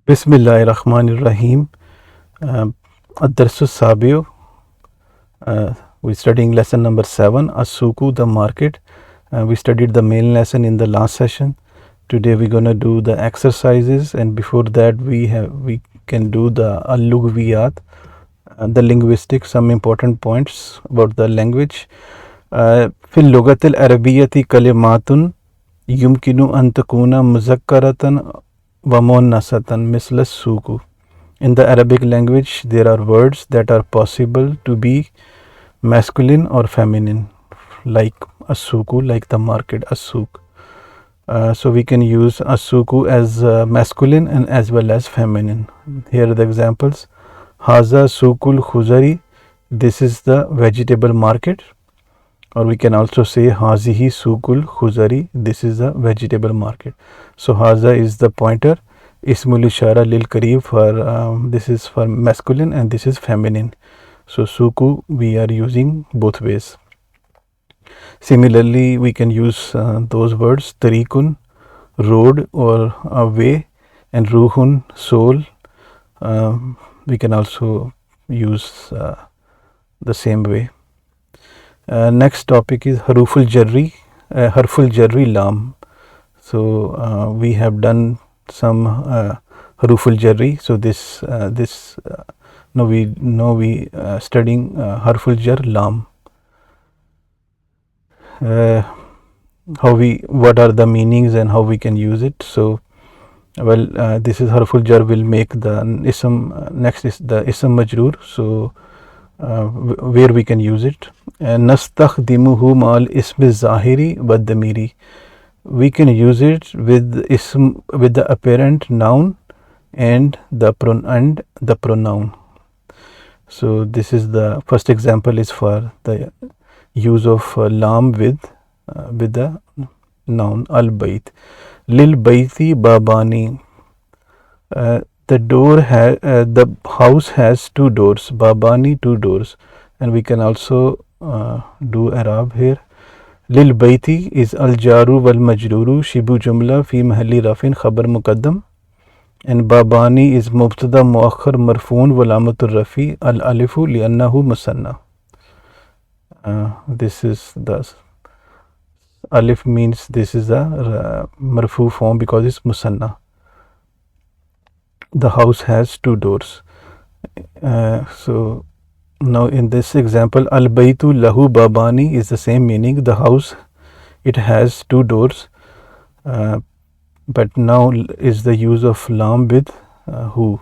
Bismillahirrahmanirrahim. Ad-Darsu Sabiu. We're studying lesson number 7, As-Suku, the market. We studied the main lesson in the last session. Today we're gonna do the exercises, and before that we can do the al-lughwiyat, the linguistics, some important points about the language. في اللغة العربية كلمات يمكن أن تكون مذكرة ومؤنثة مثل السوق. In the Arabic language, there are words that are possible to be masculine or feminine, like as-suku, like the market, as-suk. So we can use as-suku as masculine and as well as feminine. Here are the examples. Haza sukul khuzari. This is the vegetable market. Or we can also say hazihi sukul khuzari. This is the vegetable market. So haza is the pointer. Ismul ishara lil kareeb for this is for masculine and this is feminine. So suku we are using both ways. Similarly, we can use those words tariqun, road or a way, and ruhun, soul. We can also use the same way. Next topic is haruful jarri lam. So we have done some haruful jarri. So now we studying harful jar lam. What are the meanings and how we can use it. So this is harful jar will make the ism. Next is the ism majroor. So where we can use it. Nastakhdimuhu mal ismi zahiri wa damiri. We can use it with the apparent noun and the pronoun. So this is the first example is for the use of lam with the noun al bayt. Lil bayti babani. The house has two doors. Babani, two doors. And we can also do Arab here. Lil bayti is al jaru wal majruru shibu jumla fi mahalli rafin khabar muqaddam. And babani is mubtada muakhar marfoon wal amatur rafi al alifu li annahu musanna. This is the alif means this is the marfu form because it's musanna. The house has two doors. So now in this example, al baytu lahu babani is the same meaning. The house, it has two doors. But now is the use of lam with who,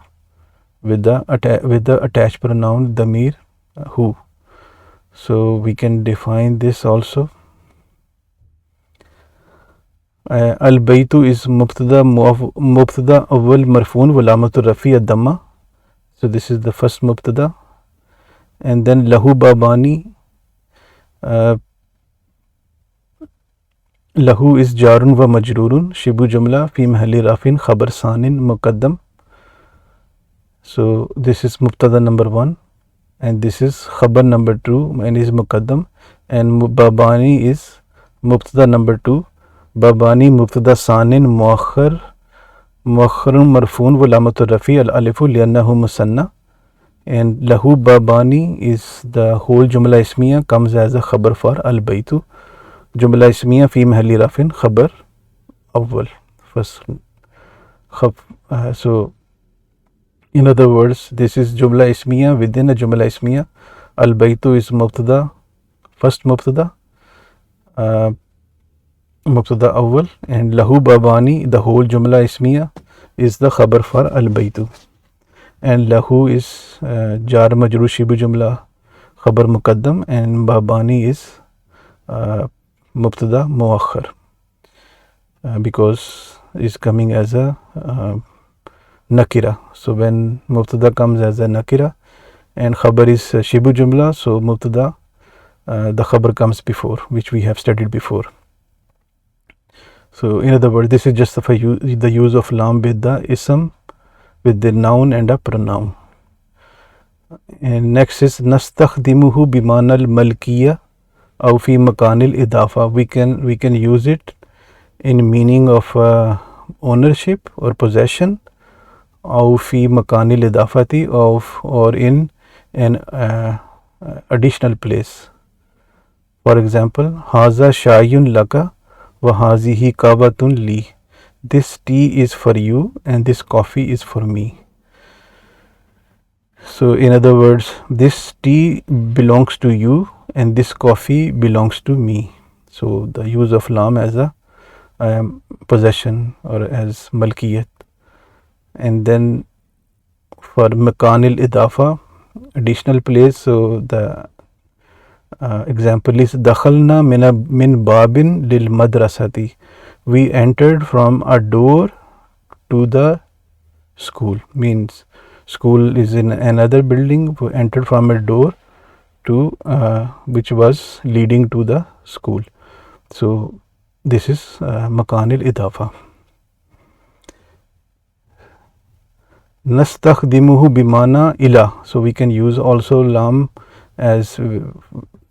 with the attached pronoun damir who. So we can define this also. Al baytu is mubtada awwal marfoon wal alamatur rafi ad-damma. So this is the first mubtada. And then lahu babani, lahu is jarun wa majrurun shibu jumla fi mahalli rafin khabar sanin muqaddam. So this is mubtada number 1 and this is khabar number 2 and is muqaddam, and babani is mubtada number 2. Babani mubtada sanin muakhar marfoon wal alamatur rafi al alifu li annahu musanna. And lahu babani is the whole jumla ismiya comes as a khabar for al baytu. Jumla ismiya fi mahalli rafin khabar awwal first. So in other words, this is jumla ismiya within a jumla ismiya. Al baytu is mubtada, first mubtada awwal, and lahu babani, the whole jumla ismiya, is the khabar for al baytu. And lahu is jar majrur shibu jumla khabar muqaddam, and babani is mubtada muakhar because is coming as a nakira. So when mubtada comes as a nakira and khabar is shibu jumla, so mubtada the khabar comes before, which we have studied before. So in other words, this is just the use of lam with the ism, with the noun and a pronoun. And next is nastakhdimuhu bimanal malkiya aw fi makanil idafa. We can use it in meaning of ownership or possession, أو في مكان الإضافة of or in an additional place. For example, هذا شاي لك وهذه قهوة لي. This tea is for you and this coffee is for me. So in other words, this tea belongs to you and this coffee belongs to me. So the use of lam as a possession or as malkiyat. And then for makanil idafa, additional place, so the example is dakhalna min babin lil madrasati. We entered from a door to the school. Means school is in another building. We entered from a door to which was leading to the school. So this is makanil idafa. Nastakhdimuhu bimana ila. So we can use also lam as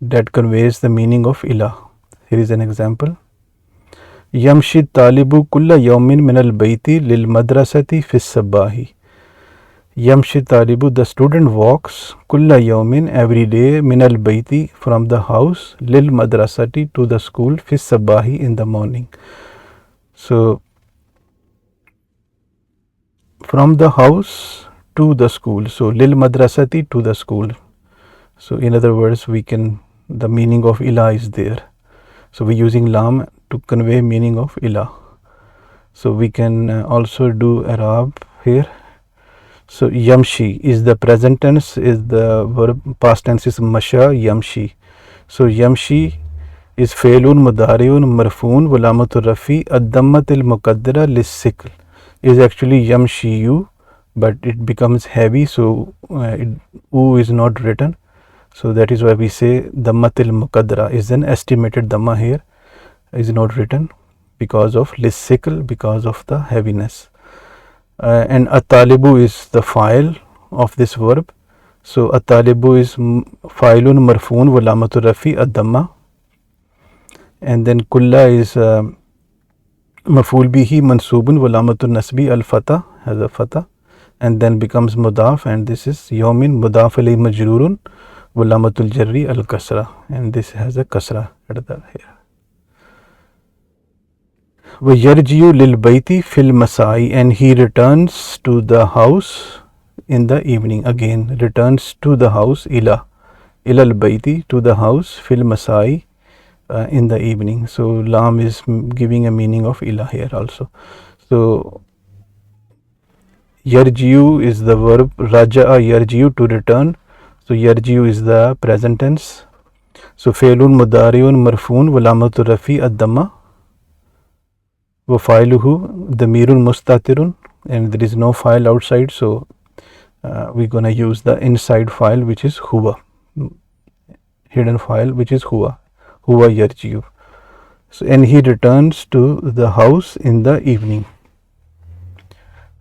that conveys the meaning of ila. Here is an example. Yamshi talibu kulla yawmin min al bayti lil madrasati fi sabahi. Yamshi talibu, the student walks kulla yawmin, every day, min al bayti, from the house, lil madrasati, to the school, fi sabahi, in the morning. So from the house to the school, so lil madrasati, to the school. So in other words, we can, the meaning of ila is there. So we are using lam to convey meaning of ila. So we can also do Arab here. So yamshi is the present tense, is the verb, past tense is masha, yamshi. So yamshi is fe'lun mudariun marfoon walamatul rafi ad-dammatil muqaddara lis-sikl. Is actually yamshiyu, but it becomes heavy, so u is not written. So that is why we say dammatil muqaddara is an estimated damma here, is not written because of lis-sikl, because of the heaviness. And atalibu is the file of this verb. So atalibu is fa'ilun marfoon walamatul rafi ad-damma. And then kulla is maf'ul bihi mansubun walamatul nasbi al-fata, has a fata, and then becomes mudaf, and this is yawmin mudaf alayhi majrurun walamatul jarri al-kasra, and this has a kasra at the here. وَيَرْجِيُ لِلْبَيْتِ فِي الْمَسَاءِ, and he returns to the house in the evening. Again, returns to the house, ila al-bayti, to the house, fil masai, in the evening. So lam is giving a meaning of ila here also. So yarjiu is the verb, raja'a yarjiu, to return. So yarjiu is the present tense. So fe'lun mudariun marfoon walamatul rafi ad-damma wa fa'iluhu damirun mustatirun, and there is no file outside, so we're gonna use the inside file, which is huwa, hidden file, which is huwa yarjiu. So and he returns to the house in the evening.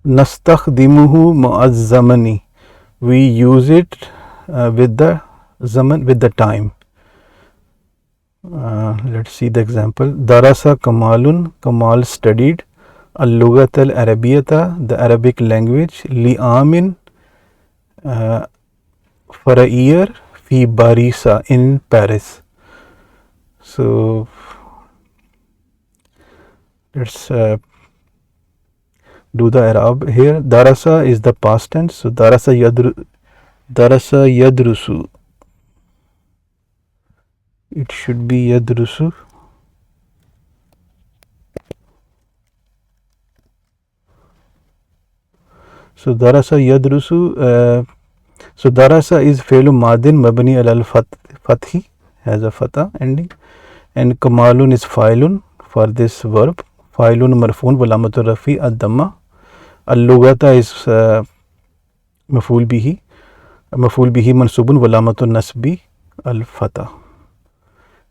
Nastakhdimuhu mu'azzamani, we use it with the zaman, with the time. Let's see the example. Darasa Kamalun, Kamal studied al-lughat al-arabiyata, the Arabic language, li'amin, for a year, fi Barisa, in Paris. So let's do the Arab here. Darasa is the past tense, so darasa yadrusu, it should be yadrusu. So darasa yadrusu, so darasa is fe'lu madin mabni al fathi, has a fatha ending, and kamalun is fa'ilun for this verb, fa'ilun marfoon walamatul rafi ad-damma. Al-lughata is maf'ul bihi mansubun walamatul nasbi al-fatha.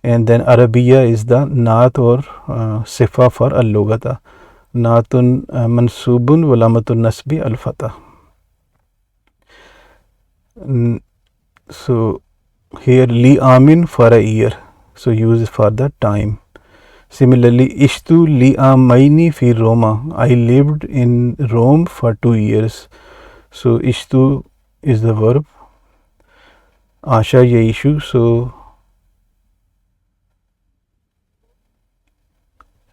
And then Arabiya is the naat or sifa for al-lughata, naatun mansubun walamatul nasbi al-fatha. So here li amin, for a year, so use for the time. Similarly, ishtu li amaini fi Roma, I lived in Rome for 2 years. So ishtu is the verb. Asha yaishu. So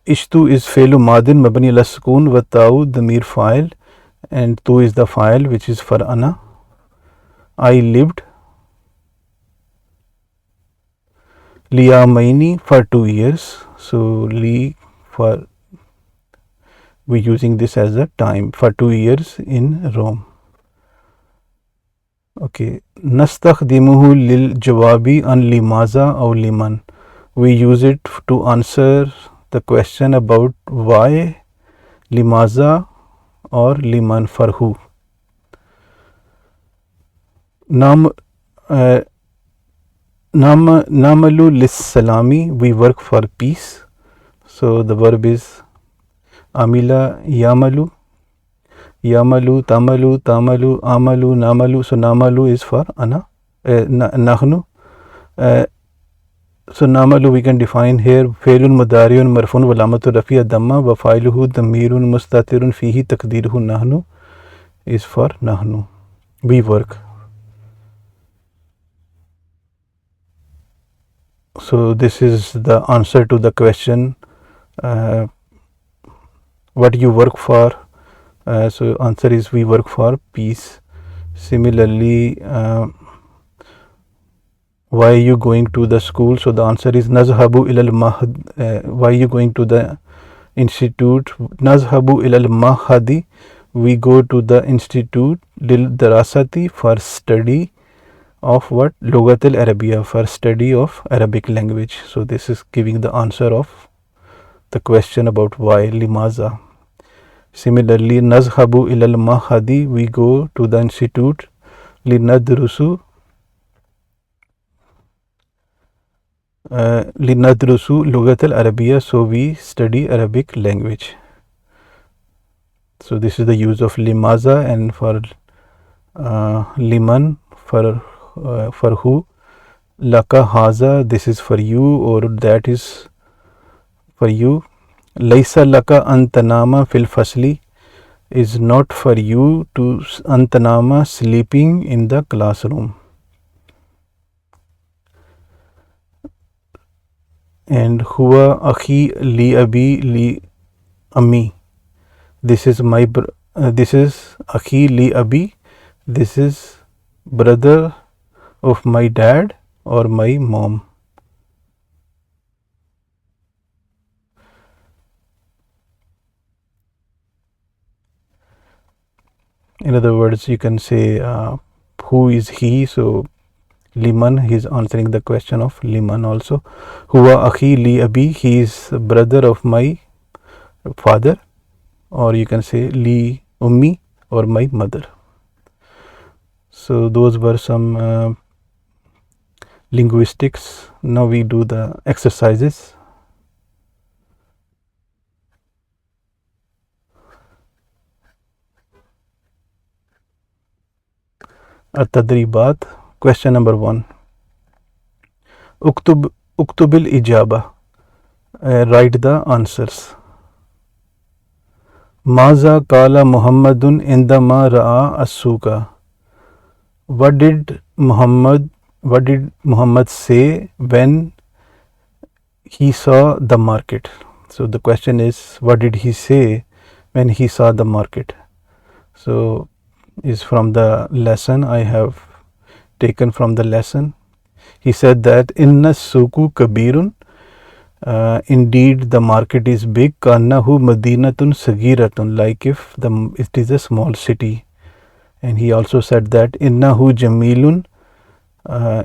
ishtu is fe'lu madin mabni ala sukun wa ta'u damir fa'il, and tu is the file which is for ana. I lived liyamaini for 2 years. So li for we using this as a time for 2 years in Rome. Okay, nastakhdimuhu lil jawabi an limaza or liman. We use it to answer the question about why, limaza or liman, for who. Namalu lis salami, we work for peace. So the verb is amila yamalu, yamalu, tamalu, tamalu, amalu, namalu. So namalu is for ana, nahnu. So namalu we can define here fe'lun mudari'un marfun wa lamatu rafi'a damma wa fa'iluhu damirun mustatirun fihi taqdiruhu nahnu is for nahnu, we work. So this is the answer to the question what you work for. So answer is we work for peace. Similarly, why are you going to the school? So the answer is nazhabu ilal mahad. Why are you going to the institute? Nazhabu ilal mahadi, we go to the institute. Lil darasati, for study of what? Lugat al Arabiya, for study of Arabic language. So this is giving the answer of the question about why, limaza. Similarly, nazhabu ilal mahadi, we go to the institute. Linadrusu lugat al Arabiya, so we study Arabic language. So this is the use of limaza, and for liman, for who. Laka haza, this is for you, or that is for you. Laisa laka antanama fil fasli, is not for you to antanama, sleeping in the classroom. And huwa akhi li abi li ammi, this is my this is akhi li abi, this is brother of my dad or my mom. In other words, you can say who is he. So liman, he is answering the question of liman also. Huwa akhi li abi, he is brother of my father, or you can say li ummi, or my mother. So those were some linguistics. Now we do the exercises. At-tadribat, question number 1. Uktubil ijaba, write the answers. Maza kala Muhammadun indama ra'a as-suka, what did Muhammad say when he saw the market? So the question is, what did he say when he saw the market? So is from the lesson, I have taken from the lesson. He said that inna suku kabirun, indeed the market is big. Kannahu madinatun sagiratun, like if it is a small city. And he also said that innahu jamilun,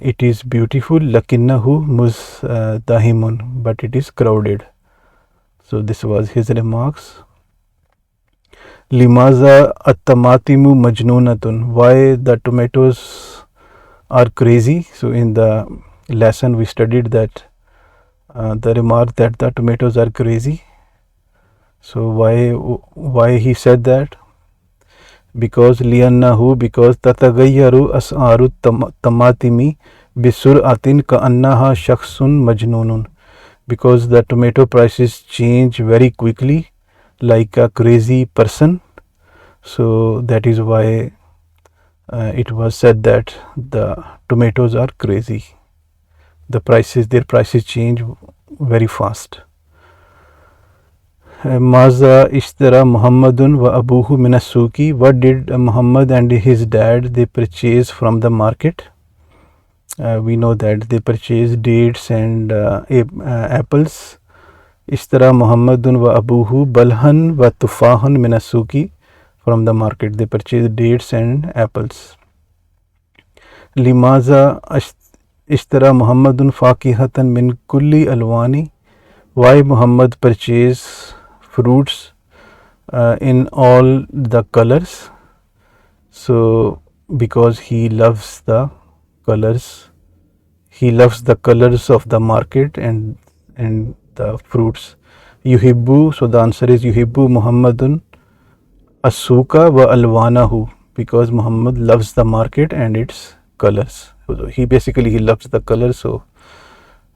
it is beautiful. Lakinnahu muzdahimun, but it is crowded. So this was his remarks. Limaza at-tamatimu majnunatun, why the tomatoes are crazy. So in the lesson we studied that the remark that the tomatoes are crazy. So why he said that? Because liannahu, because tatagayyaru as'aru tamatimi bisur'atin ka'annaha shakhsun majnunun, because the tomato prices change very quickly like a crazy person. So that is why it was said that the tomatoes are crazy. Their prices change very fast. Maza ishtara Muhammadun wa abuhu minasuki. What did Muhammad and his dad they purchase from the market? We know that they purchased dates and apples. Ishtara Muhammadun wa abuhu balhan wa tufahan minasuki. From the market they purchased dates and apples. Limaza ishtara Muhammadun fakihatan min kulli alwani. Why Muhammad purchased fruits in all the colors? So because he loves the colors, he loves the colors of the market and the fruits. Yuhibbu, so the answer is Yuhibbu Muhammadun Asuka wa alwanahu, because Muhammad loves the market and its colors. So he loves the colors, so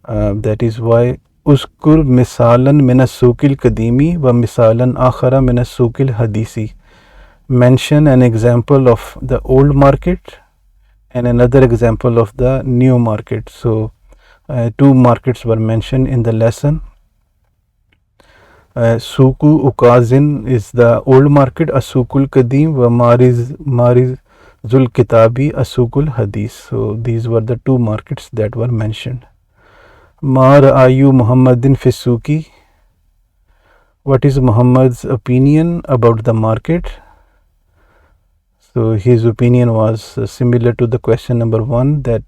that is why. Uskur misalan min as-suqil kadimi wa misalan akhara min as-suqil hadisi. Mention an example of the old market and another example of the new market. So two markets were mentioned in the lesson. Suku Ukazin is the old market, Asukul Kadim wa Marizul Kitabi Asukul Hadith. So these were the two markets that were mentioned. Ma ra'ayu Muhammadin Fisuki. What is Muhammad's opinion about the market? So his opinion was similar to the question number 1, that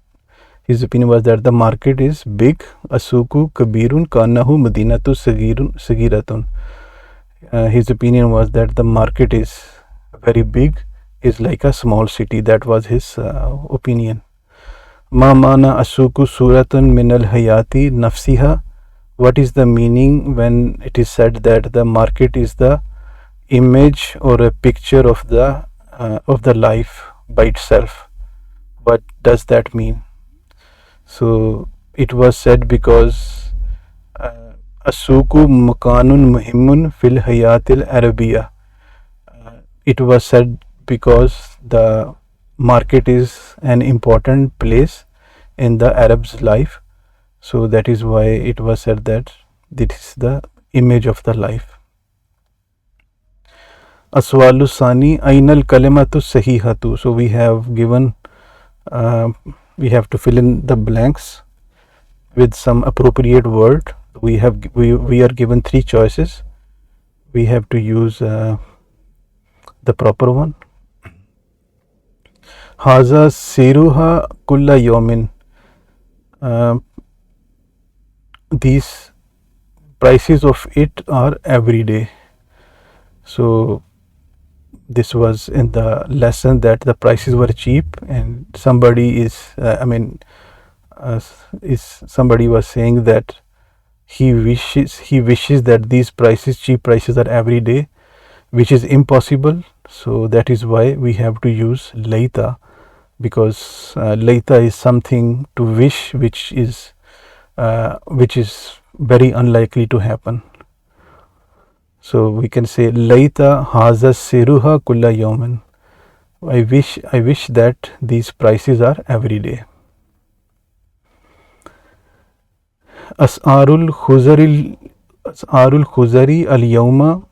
his opinion was that the market is big. Asuku kabirun kanahu madinatu sagiratun. His opinion was that the market is very big, is like a small city. That was his opinion. Ma mana asuku suratun minal hayati nafsiha. What is the meaning when it is said that the market is the image or a picture of the life by itself? What does that mean? So it was said because asuku makanun muhimmun fil hayatil arabiya. It was said because the market is an important place in the Arab's life. So that is why it was said that this is the image of the life. Aswalu sani ainal kalimatu sahihatu. So we have given we have to fill in the blanks with some appropriate word. We are given 3 choices. We have to use the proper one. Haza siruha kulla yomin. These prices of it are every day. So this was in the lesson that the prices were cheap, and somebody somebody was saying that he wishes that these cheap prices are every day, which is impossible. So that is why we have to use laita, because laita is something to wish, which is very unlikely to happen. So we can say laita haza siruha kulla yawmin. I wish that these prices are every day. As'arul khuzari al yawma.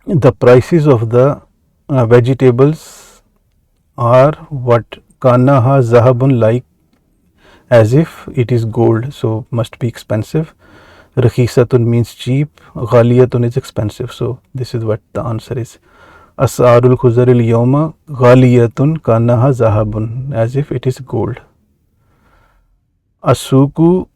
The prices of the vegetables are what? Kanaha zahabun, like as if it is gold, so must be expensive. Rakhisatun means cheap. Ghaliyatun is expensive. So this is what the answer is. As'arul khuzaril yawma ghaliyatun kanaha zahabun, as if it is gold. Asuku,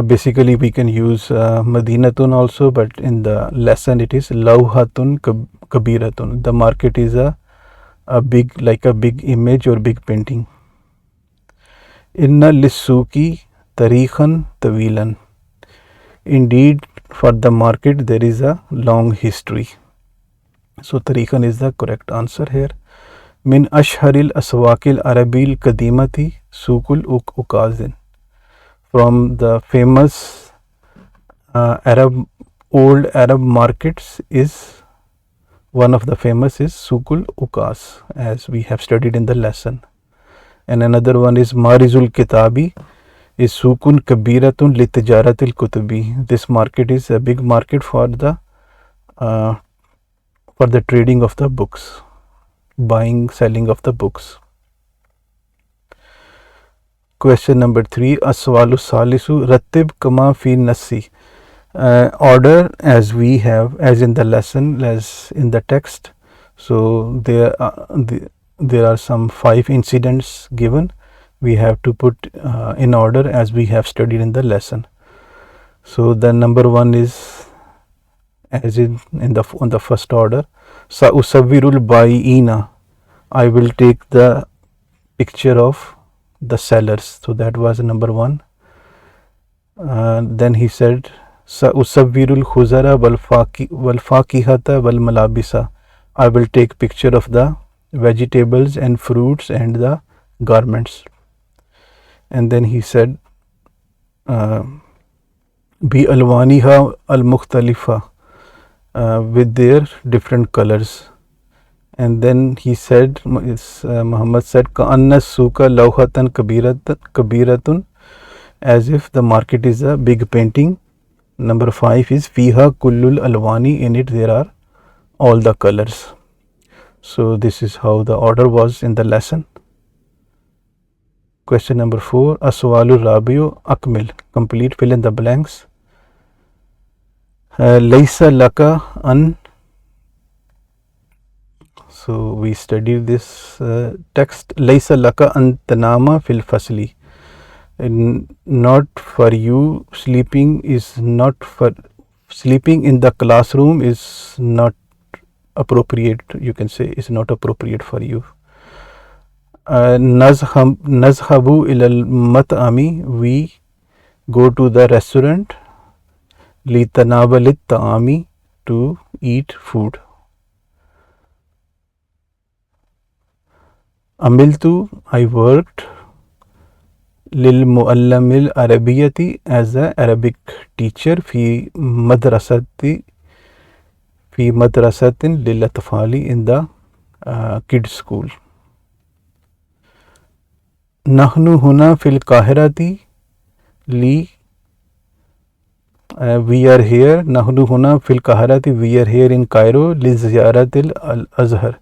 basically we can use madinatun also, but in the lesson it is lawhatun kabiratun. The market is a big, like a big image or big painting. Inna lissuki tarikhan tawilan. Indeed, for the market there is a long history. So tarikhan is the correct answer here. Min ashharil aswakil arabil kadimati sukul ukazin. From the famous old Arab markets is One of the famous is Sukul Ukas, as we have studied in the lesson. And another one is Marizul Kitabi is Sukun Kabiratun Litijaratil Kutubi. This market is a big market for the trading of the books, buying, selling of the books. Question number 3, Aswalu Salisu Rattib Kama Fi Nasi. Order as we have, as in the lesson, as in the text. So there are some 5 incidents given. We have to put in order as we have studied in the lesson. So the number 1 is as in on the first order. Sa usawirul baiina. I will take the picture of the sellers. So that was number 1. Then he said, Sa usawirul khuzara wal fakihata wal malabisa. I will take picture of the vegetables and fruits and the garments. And then he said, Bi alwaniha al mukhtalifa, with their different colors. And then he said, Muhammad said, Ka'anna suka lawhatan kabiratun, as if the market is a big painting. Number 5 is Fiha kullul alwani, in it there are all the colors. So this is how the order was in the lesson. Question number 4, Aswalu Rabiu Akmil, complete, fill in the blanks. Laysa laka an. So we studied this text. Laysa laka an tanama fil fasli. Not for you, sleeping in the classroom is not appropriate. You can say is not appropriate for you. Nazhabu ilal mat'ami, we go to the restaurant. Litanabalit ta'ami, to eat food. Amiltu, I worked. Lil muallamil arabiyati, as a Arabic teacher. Fi madrasatin lil atfali, in the kids school. Nahnu huna fil kahirati li, we are here. Nahnu huna fil kahirati, we are here in Cairo. Li ziyaratil al azhar,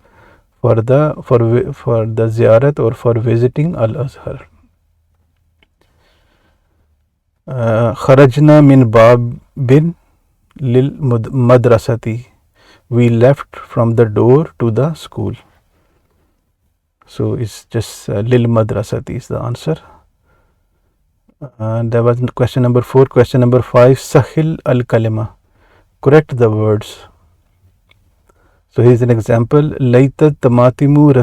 for the ziyarat or for visiting al azhar. Kharajna min babin lil madrasati, we left from the door to the school. So it's just lil madrasati is the answer. That was question number 4. Question number 5, Sahil al kalima, correct the words. So here's an example. Laita tamatimu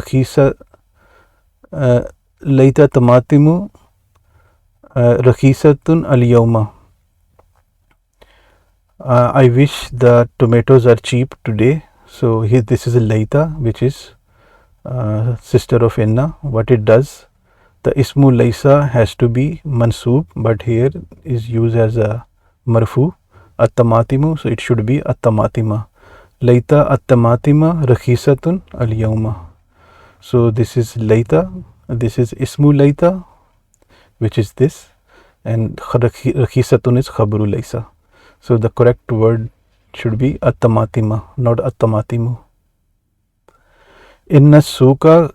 rakhisatun al yawma. I wish the tomatoes are cheap today. So here this is a Laita, which is sister of Inna. What it does, the ismu Laisa has to be mansoob, but here is used as a marfu, at-tamatimu, so it should be at-tamatima. Laita at-tamatima rakhisatun al yawma. So this is Laita, this is ismu Laita, which is this, and rakhisatun is khabru Laisa. So the correct word should be at-tamatima, not at-tamatimu. Inna suka,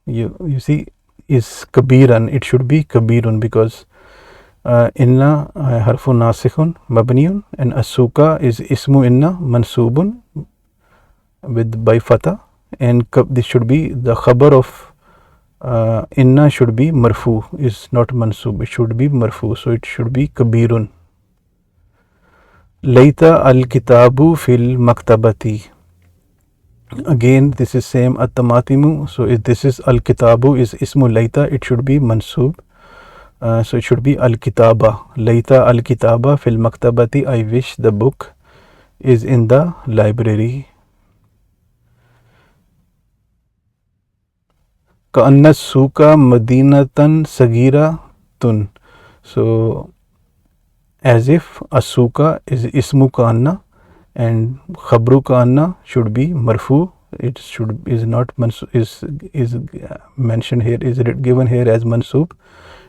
you see, is kabiran. It should be kabirun, because inna harfun nasikhun mabniyun, and asuka is ismu inna mansubun with by fatha, and this should be the khabar of inna should be marfu, is not mansub, it should be marfu, so it should be kabirun. Laita al kitabu fil maktabati, again this is same at-tamatimu, so if this is al kitabu is ismu laita, it should be mansub, so it should be al kitaba. Laita al kitaba fil maktabati, I wish the book is in the library. Ka'anna suka madinatan sagiratun, so as if asuka is ismu Kana and khabru ka anna should be marfu. It is not is mentioned here, is given here as mansub,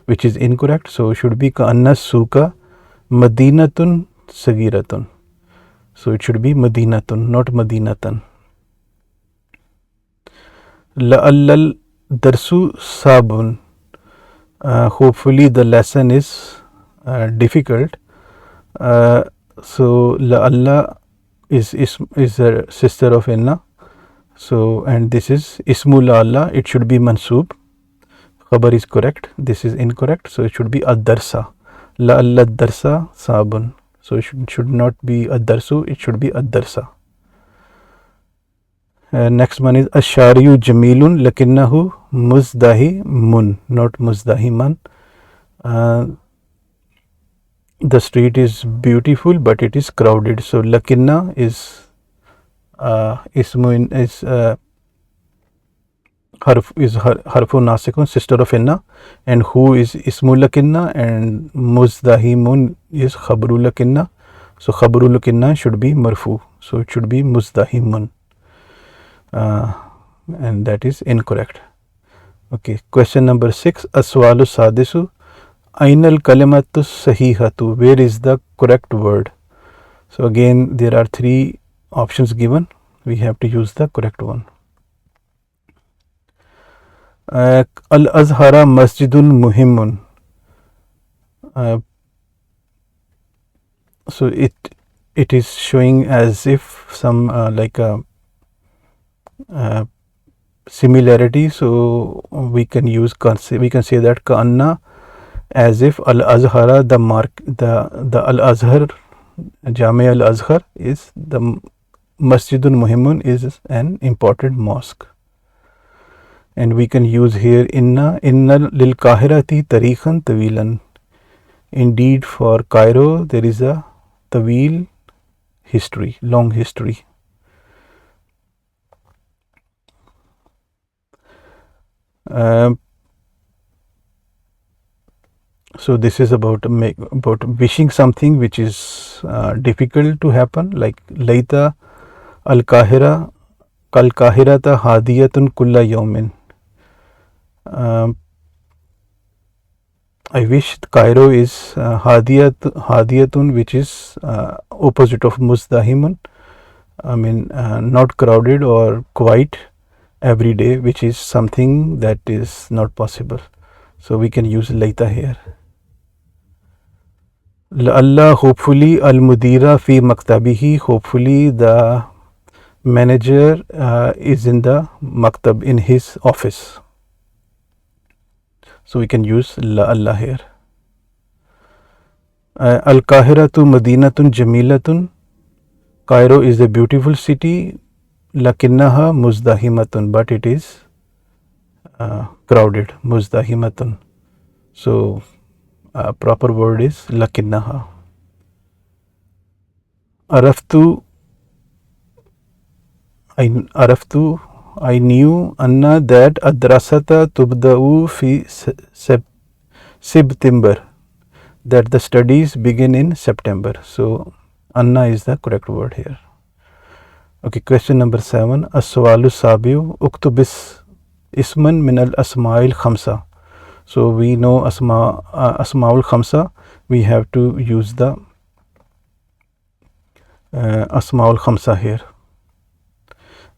which is incorrect. So should be ka anna suka madinatun sagiratun. So it should be madinatun, not madinatan. La'allal darsu sabun. Hopefully the lesson is difficult. So la'alla is a sister of inna. So and this is ismu la'alla. It should be mansub. Khabar is correct. This is incorrect. So it should be ad-darsa. La'alla ad-darsa sabun. So it should not be ad-darsu. It should be ad-darsa. Next one is ashariyu jamilun lakinnahu muzdahimun, not muzdahiman. The street is beautiful but it is crowded. So lakinna is ismu is harfu nasikun, sister of inna, and who is ismu lakinna, and muzdahimun is khabru lakinna. So khabru lakinna should be marfu. So it should be muzdahimun. And that is incorrect. Okay, question number 6. Aswalu sadisu. Ainal kalimatu sahihatu. Where is the correct word? So again there are 3 options given. We have to use the correct one. Al-Azhara masjidun muhimun. So it is showing as if some like a similarity. So we can say that Kana, as if Al-Azhara, the Al-Azhar, Jami Al-Azhar is the Masjidun Muhimun is an important mosque. And we can use here inna lil Kahirati tarikhan tawilan. Indeed, for Cairo there is a tawil history, long history. So this is about wishing something which is difficult to happen, like Laita al-Kahira kal-Kahirata hadiyatun kulla yawmin. I wish Cairo is hadiyatun, which is opposite of muzdahimun. I mean not crowded or quiet every day, which is something that is not possible. So we can use Laita here. Allah, hopefully, al-mudira fi maktabihi. Hopefully the manager is in the maktab, in his office. So we can use Allah here. Al-Kahiratu madinatun jamilatun. Cairo is a beautiful city. Lakinnaha muzdahimatun, but it is crowded. Muzdahimatun. So proper word is lakinnaha. Araftu, I knew anna that adrasata tubda'u fi September, that the studies begin in September. So anna is the correct word here. Okay, question number 7. As-su'alu sabiu uktubis isman min al-asma'il khamsa. So we know asma'ul khamsa. We have to use the asma'ul khamsa here.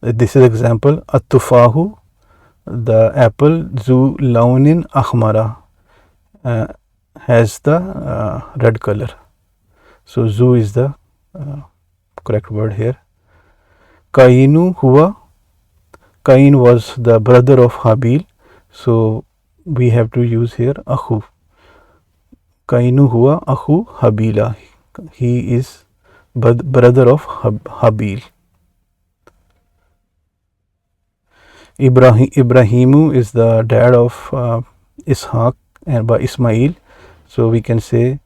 This is example. At-tufahu, the apple, zu launin ahmara, has the red color. So zu is the correct word here. Kainu huwa, Kain was the brother of Habil. So we have to use here akhu. Kainu huwa akhu Habila. He is brother of Habil. Ibrahimu is the dad of Ishaq and by Ismail. So we can say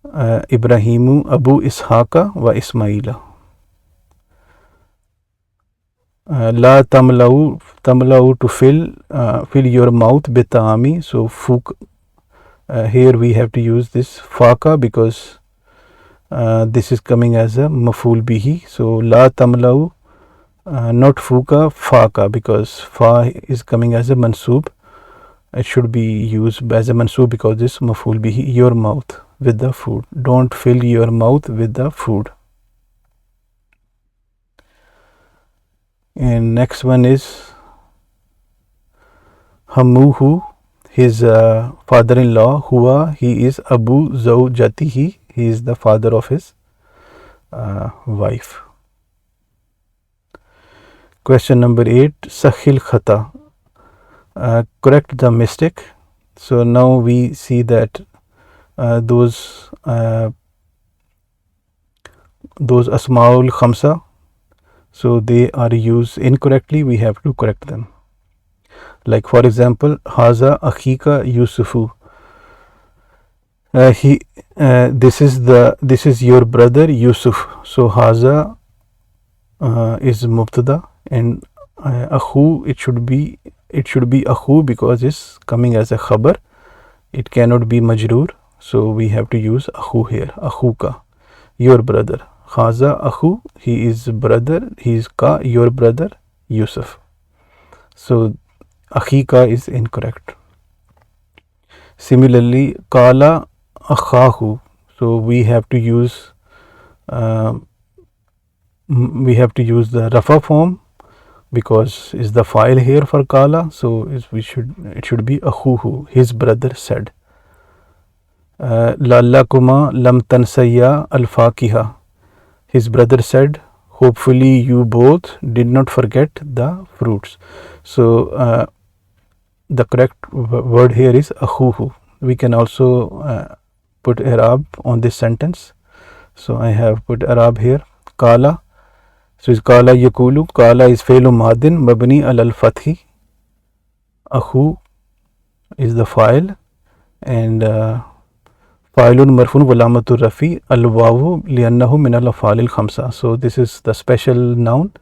Ibrahimu Abu Ishaqa wa Ismaila. La tamlau to fill your mouth bita'ami. So here we have to use this faka because This is coming as a maful bihi. So la tamlau, not fuka, faka, because fa is coming as a mansub. It should be used as a mansub because this maful bihi, your mouth with the food. Don't fill your mouth with the food. And next one is Hamuhu, his father-in-law. Huwa, he is Abu Zawjatihi, he is the father of his wife. Question number 8, Sahil Khata, correct the mistake. So now we see that those Asmaul Khamsa, so they are used incorrectly, we have to correct them. Like for example, Haza Akhika Yusufu. This is your brother Yusuf. So Haza is Mubtada, and Akhu, it should be Akhu because it's coming as a khabar. It cannot be majroor, so we have to use Akhu here. Akhuka, your brother. Haza Akhu, he is brother. He is ka, your brother Yusuf. So Akhika is incorrect. Similarly, Kala Akhahu. So we have to use the Rafa form because is the file here for Kala. So it should be Akhuhu, his brother said. Lallakuma lam tansaya al fakiha. His brother said, hopefully you both did not forget the fruits. So the correct word here is Akhuhu. We can also put Arab on this sentence. So I have put Arab here. Kala. So is Kala Yakulu. Kala is Failu Madin Mabni al Fathi. Akhu is the file, and Failun Marfun Walamatur Rafi al Wawu Liannahu min al Afalil Khamsa. So this is the special noun,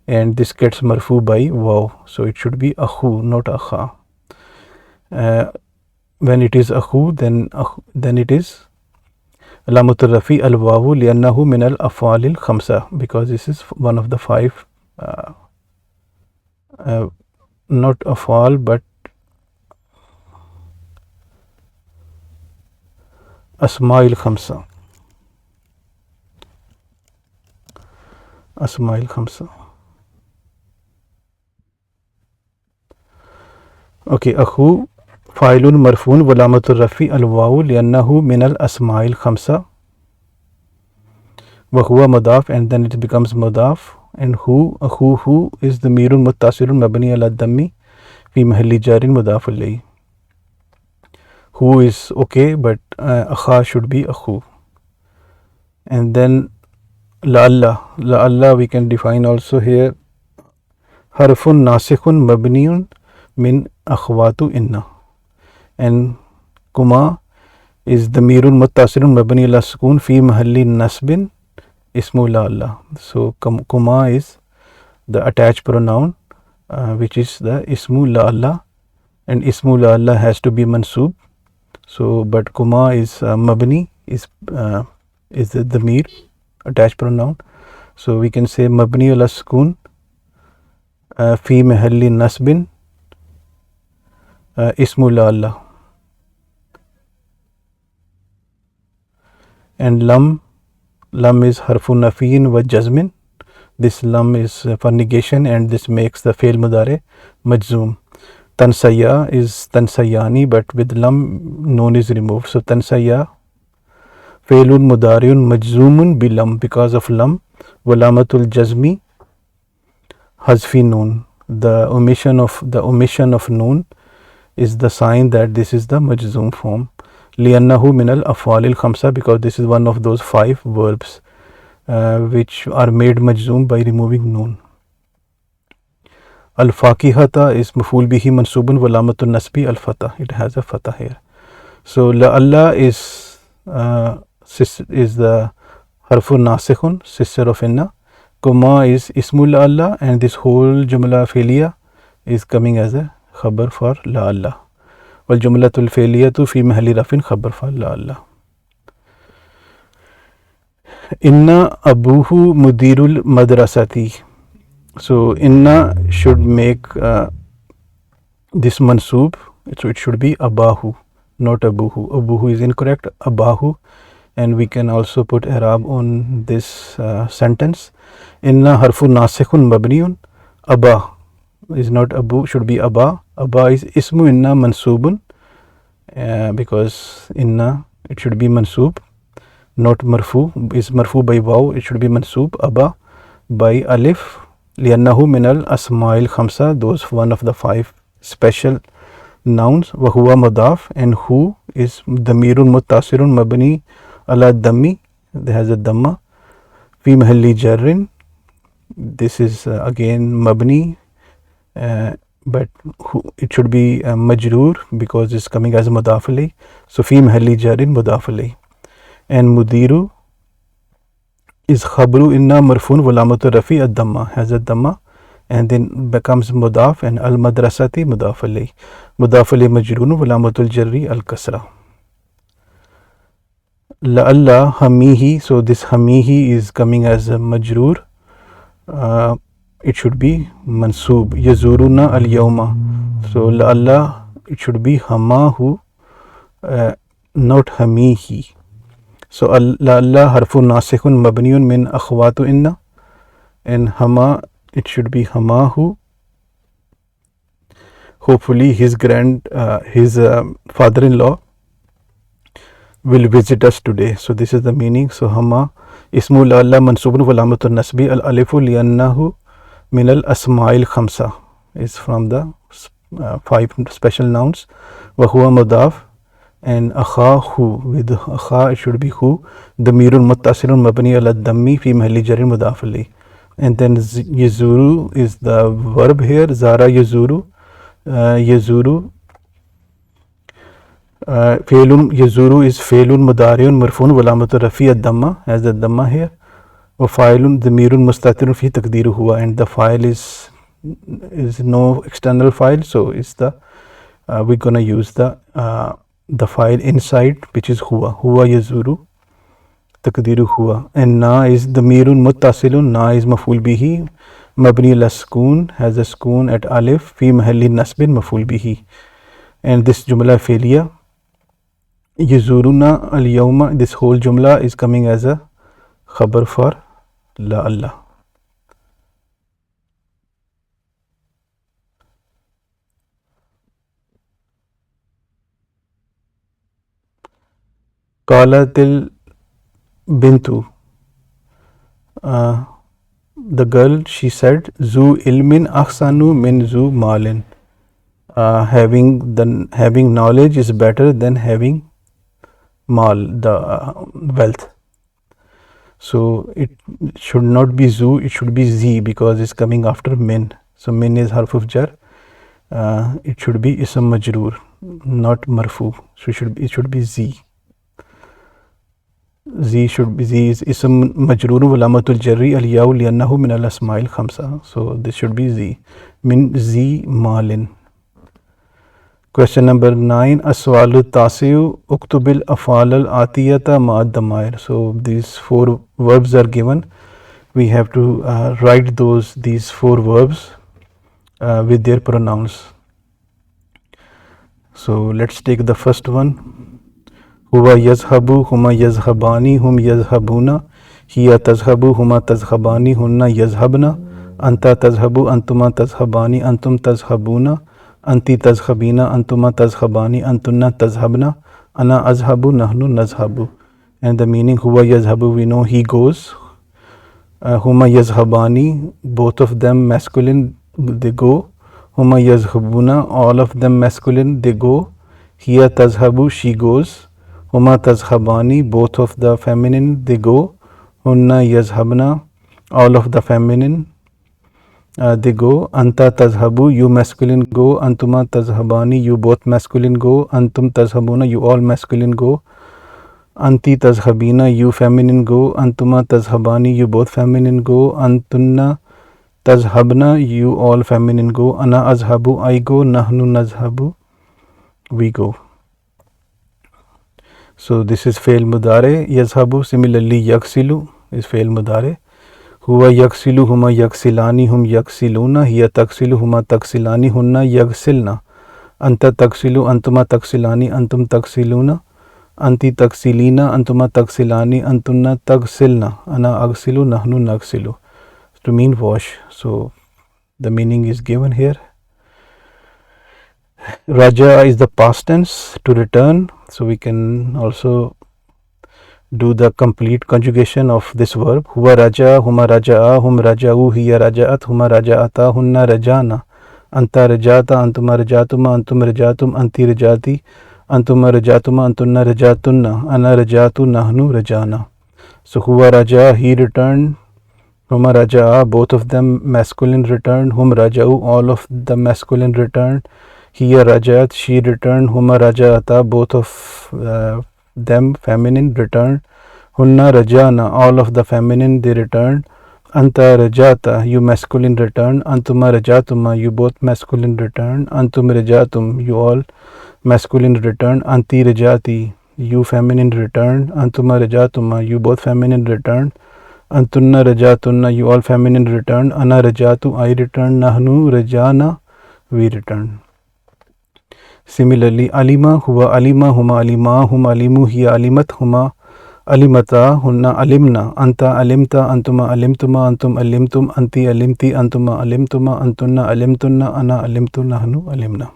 and this gets marfu by waw. So it should be Akhu, not Akha. When it is Akhu, then it is Alamatul Rafi al Wawu liannahu min al afalil khamsa, because this is one of the 5 not afal but Asma'il Khamsa. Asma'il Khamsa. Okay, Akhu Failun marfun walamatul rafi al wawu liannahu min al asma'il khamsa wa huwa mudaf, and then it becomes mudaf. And Akhuhu is the mirun muttasirun mabni ala dammi fi mahalli jarin mudaf alayhi. Who is okay, but Akha should be Akhu. And then La'alla we can define also here. Harfun nasikhun mabniun min akhwatu inna. And Kuma is the mirun muttasirun mabni ala sukun fi mahalli nasbin ismu la'alla. So Kuma is the attached pronoun which is the ismu la'alla, and ismu la'alla has to be mansub. So but Kuma is mabni, is the damir attached pronoun. So we can say mabni ala sukun fi mahalli nasbin ismu la'alla. And lam is harfun nafiyin wa jazmin. This lam is for negation, and this makes the fail mudare majzoom. Tansaya is tansayani, but with lam noon is removed. So tansaya failun mudariun majzoomun bilam, because of lam. Walamatul jazmi hazfi noon. The omission of noon is the sign that this is the majzoom form. Liannahu min al afalil khamsa, because this is one of those 5 verbs which are made majzoom by removing noon. Al fakihata is maful bihi mansubun walamatul nasbi al fatah. It has a fatah here. So la'alla is the harfun nasikhun, sister of inna. Kuma is ismul la'alla, and this whole jumla fi'liya is coming as a khabar for la'alla. Wal jumlatul fi'liyatu fi mahalli rafin khabar for la'alla. Inna abuhu mudirul madrasati. So inna should make this mansoob, so it should be abahu, not abuhu. Abuhu is incorrect, abahu, and we can also put i'rab on this sentence. Inna harfu nasikhun mabniun, aba is not abu, should be aba. Aba is ismu inna mansoobun, because inna it should be mansoob, not marfu. Is marfu by waw, it should be mansoob. Aba by alif, liannahu min al asma'il khamsa, those one of the 5 special nouns. Wa huwa mudaf, and who is damirun muttasirun mabni ala dammi, there has a damma. Fi mahalli jarrin, this is again mabni, but it should be majroor because it's coming as mudaf alayh. So fi mahalli jarrin mudaf alayh. And mudiru is khabru inna marfun walamatu rafi ad damma, has a damma, and then becomes mudaf, and al madrasati mudaf alayh. Mudaf alayh majroor walamatul jarri al kasra. La'alla hamihi, so this hamihi is coming as a majroor, it should be mansoob. Yazuruna al yawma, so la'alla it should be hamahu, not hamihi. So la'alla harfu nasikhun mabniun min akhwatu inna, and hama it should be hamahu. Hopefully his father-in-law will visit us today. So this is the meaning. So hama ismu la'alla mansubun walamatun nasbi al alifu liannahu min al asma'il khamsa, is from the 5 special nouns. Wa huwa mudaf, and akhahu, with akha it should be who, damirun muttasirun mabni ala dammi fi mahalli jarrin mudaf alayh. And then yazuru is the verb here, zara yazuru. Yazuru Fe'lun yazuru is fe'lun mudariun marfun walamatu rafi ad-damma, has the damma here. Wa fa'ilun dhamirun mustatirun fi taqdiru huwa, and the file is no external file, so it's the we're gonna use the file inside, which is huwa yazuru taqdiru huwa. And na is dhamirun muttasilun, na is maf'ul bihi mabni ala sukun, has a sukun at alif, fi mahalli nasbin maf'ul bihi. And this jumla failure yazuruna al yawma, this whole jumla is coming as a khabar for la'alla. Qalatil bintu, the girl, she said, zu ilmin ahsanu min zu malin, having knowledge is better than having mal, the wealth. So it should not be zu, it should be z, because it's coming after min. So min is harf of jar, it should be ism majroor, not marfu. So it should be z. Z is ism majroor walamatul jarri al yaw liannahu min al asma'il khamsa. So this should be z, min z malin. Question number 9, aswalu tasiu uktubil afal al atiyata ma'ad damair. So these 4 verbs are given. We have to write these 4 verbs with their pronouns. So let's take the first one. Huwa yazhabu, huma yazhabani, hum yazhabuna, hiya tazhabu, huma tazhabani, hunna yazhabna, anta tazhabu, antuma tazhabani, antum tazhabuna, anti tazhabina, antuma tazhabani, antunna tazhabna, ana azhabu, nahnu nazhabu. And the meaning, huwa yazhabu, we know he goes. Huma yazhabani, both of them masculine, they go. Huma yazhabuna, all of them masculine, they go. Hiya tazhabu, she goes. Huma tazhabani, both of the feminine, they go. Hunna yazhabna, all of the feminine, they go. Anta tazhabu, you masculine go. Antuma tazhabani, you both masculine go. Antum tazhabuna, you all masculine go. Anti tazhabina, you feminine go. Antuma tazhabani, you both feminine go. Antunna tazhabna, you all feminine go. Ana azhabu, I go. Nahnu nazhabu, we go. So this is fail mudare. Yazhabu, similarly yaksilu, is fail mudare. Huwa yaksilu, huma yaksilani, hum yaksiluna, hiya taksilu, huma taksilani, hunna yaksilna. Anta taksilu, antuma taksilani, antum taksiluna. Anti taksilina, antuma taksilani, antunna taksilna. Ana agsilu, nahnu nagsilu. To mean wash. So the meaning is given here. Raja is the past tense, to return. So we can also do the complete conjugation of this verb. Huwa raja, huma raja'a, hum raja'u, hiya raja'at, huma raja'ata, hunna rajana. Anta rajata, antuma rajatuma, antum rajatum, anti rajati, antuma rajatuma, antunna rajatunna, ana rajatu, nahnu rajana. So huwa raja, he returned. Huma raja'a, both of them masculine returned. Hum raja'u, all of the masculine returned. Hiya rajat, she returned. Huma raja'ata, both of them feminine returned. Hunna rajana, all of the feminine they returned. Anta rajata, you masculine returned. Antuma rajatuma, you both masculine returned. Antum rajatum, you all masculine returned. Anti rajati, you feminine returned. Antuma rajatuma, you both feminine returned. Antunna rajatunna, you all feminine returned. Ana rajatu, I returned. Nahnu rajana, we returned. Similarly, alima, huwa alima, huma alima, hum alimu, hiya alimat, huma alimata, hunna alimna. Anta alimta, antuma alimtuma, antum alimtum, anti alimti, antuma alimtuma, antunna alimtunna, ana alimtu, nahnu alimna.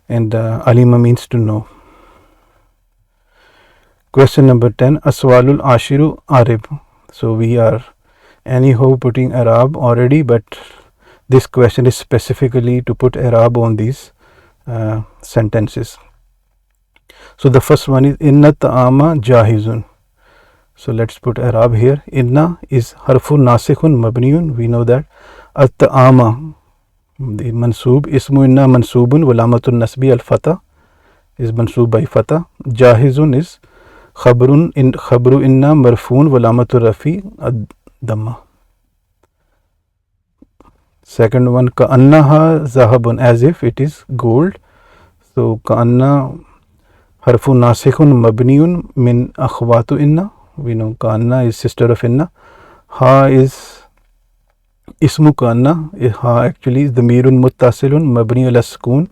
And alima means to know. Question number 10. Aswalul ashiru arib. So we are anyhow putting Arab already, but this question is specifically to put Arab on these sentences. So the first one is Inna ta'ama jahizun. So let's put Arab here. Inna is harfu nasikhun mabniyun. We know that. At-ta'ama, the mansoob. Ismu inna mansubun. Walamatun nasbi al-fata is mansoob by fata. Jahizun is khabru inna marfoon. Walamatul rafi ad-damma. Second one, ka'annaha zahabun, as if it is gold. So ka'anna harfu nasikhun mabniyun min akhwatu inna. We know Kana is sister of Inna. Ha is ismu Kana. Ha actually is the mirun muttasilun mabni ala skoon.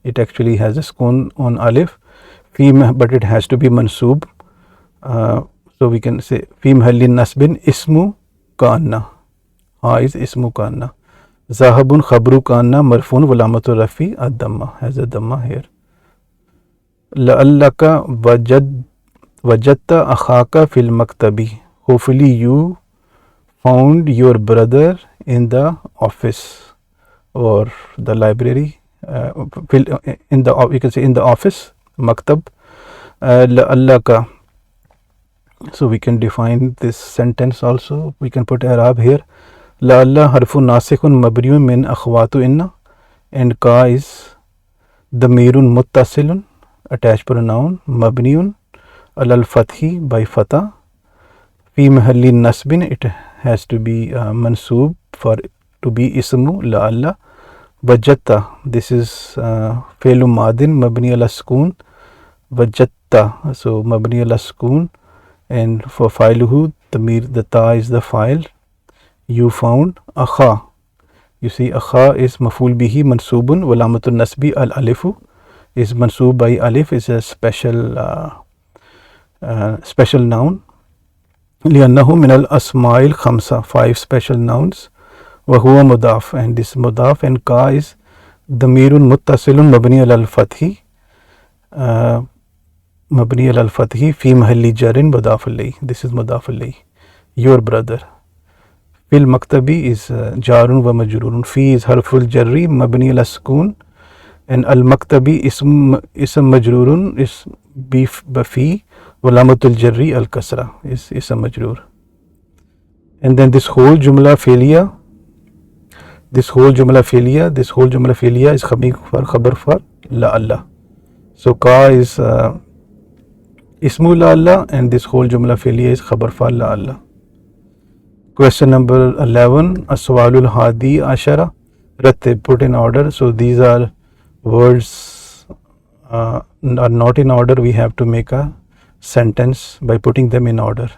It actually has a skoon on alif. Fim, but it has to be mansoob. So we can say fi mahallin nasbin ismu Kana. Ha is ismu Kana. Zahabun khabru Kana marfun walamatul rafi ad-damma, has a damma here. La'allaka wajatta akhaka fil maktabi. Hopefully you found your brother in the office or the library. In the, you can say in the office, maktab. La'allaka. So we can define this sentence also. We can put Arab here. La'alla harfu nasikhun mabniyun min akhwatu inna, and ka is damirun muttasilun, attached pronoun, mabniyun alal fathi, by fata. Fi mahalli nasbin, it has to be mansoob for to be ismu la'alla. Wajatta, this is fi'lu madin mabni ala skoon. Wajatta, so mabni ala skoon, and for fa'iluhu the ta is the file. You found akha. You see akha is maful bihi mansubun. Walamatul nasbi al alifu is mansoob by alif, is a special noun. Li'annahu min al asma'il khamsa, 5 special nouns. Wa huwa mudaf, and this mudaf, and ka is damirun muttasilun mabni al fathi. Mabni al fathi fi mahalli jarin mudaf alayhi. This is mudaf alayhi. Your brother. Fil maktabi is jarun wa majrurun. Fi is harful jarri mabni ala skoon, and al maktabi ism majrurun is bafi walamatul jarri al kasra is ism majrur. And then this whole jumla fi'liya is khabar for la'alla. So ka is ismu la'alla, and this whole jumla fi'liya is khabar for la'alla. Question number 11, aswalul hadi ashara, rattib, put in order. So these are words are not in order. We have to make a sentence by putting them in order.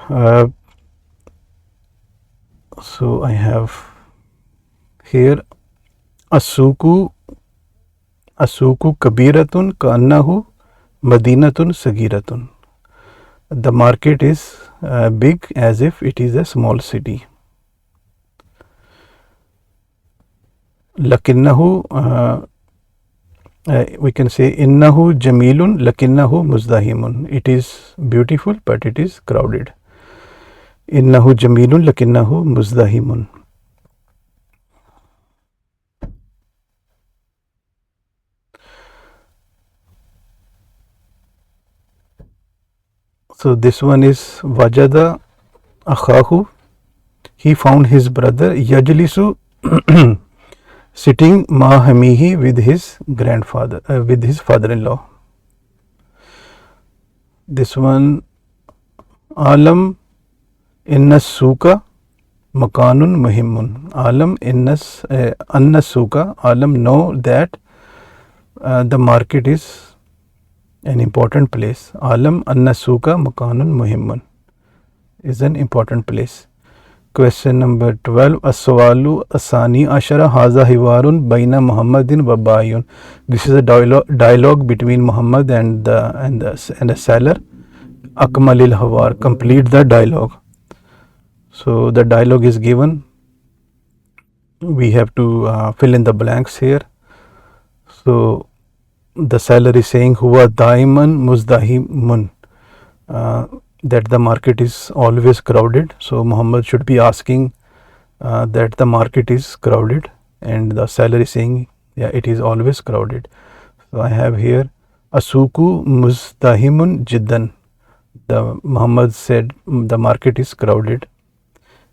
Uh, so I have here Asuku kabiratun kaannahu madinatun sagiratun. The market is big as if it is a small city. Lakinnahu, we can say innahu jamilun lakinnahu muzdahimun. It is beautiful but it is crowded. Innahu jamilun lakinnahu muzdahimun. So this one is wajada akhahu. He found his brother yajlisu sitting mahamihi with his grandfather, with his father-in-law. This one, alam inna suka makanun muhimmun. Alam innas anna suka. Alam, know that the market is an important place. Alam anna suka makanun muhimmun is an important place. Question number 12. As-sawalu asani ashara haza hiwarun baina Muhammadin wa bayun. This is a dialogue between Muhammad and the seller. Akmalil hawar. Complete the dialogue. So the dialogue is given. We have to fill in the blanks here. So the seller is saying huwa daiman muzdahimun. That the market is always crowded. So Muhammad should be asking that the market is crowded, and the seller is saying, yeah, it is always crowded. So I have here asuku muzdahimun jiddan. The Muhammad said the market is crowded,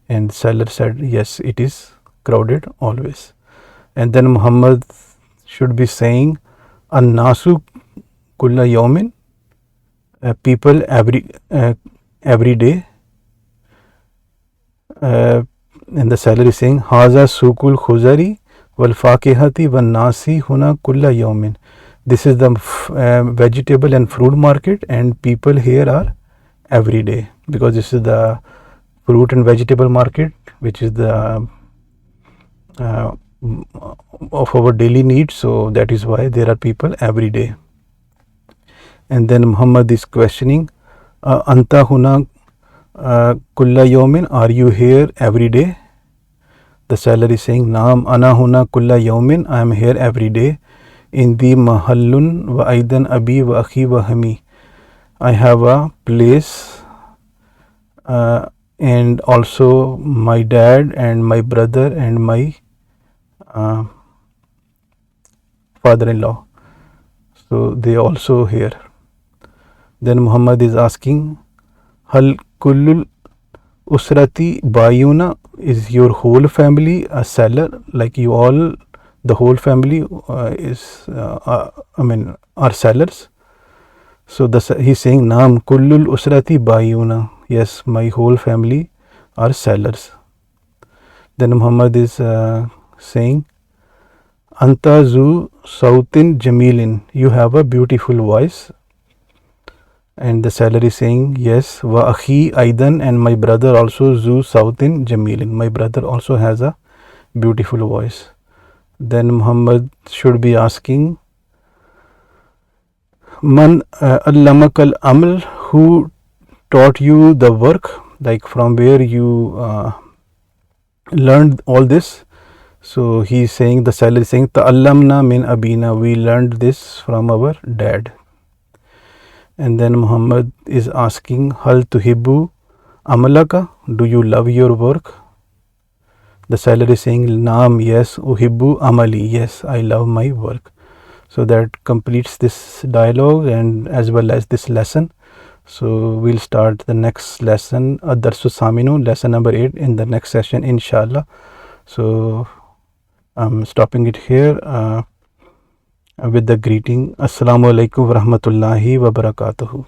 and the seller said, yes, it is crowded always. And then Muhammad should be saying an-nasu kulla yawmin. People every day, and the seller is saying haza sukul khuzari wal fakihati wan nasi huna kulla yawmin. This is the vegetable and fruit market, and people here are every day, because this is the fruit and vegetable market, which is the of our daily needs. So that is why there are people every day. And then Muhammad is questioning, anta huna kulla yawmin, are you here every day? The seller is saying, naam ana huna kulla yawmin, I am here every day. Indi mahallun wa aidan abi wa akhi wa hami. I have a place and also my dad and my brother and my father-in-law. So they also here. Then Muhammad is asking, hal kullul usrati bayuna, is your whole family a seller? Like you all, the whole family are sellers. So he's saying, naam kullul usrati bayuna. Yes, my whole family are sellers. Then Muhammad is saying, anta zu sautin jamilin, you have a beautiful voice. And the seller is saying, yes, wa akhi aidan, and my brother also zu sautin jamilin, my brother also has a beautiful voice. Then Muhammad should be asking, man allamakal amal, who taught you the work, like from where you learned all this. So he is saying, the seller is saying, ta'allamna min abina, we learned this from our dad. And then Muhammad is asking, hal tuhibbu amalaka, do you love your work? The seller is saying, naam, yes, uhibbu amali, yes, I love my work. So that completes this dialogue and as well as this lesson. So we'll start the next lesson, Ad-Darsu Saminu, lesson number 8, in the next session, inshallah. So I'm stopping it here with the greeting, Assalamu alaikum wa rahmatullahi wa barakatuhu.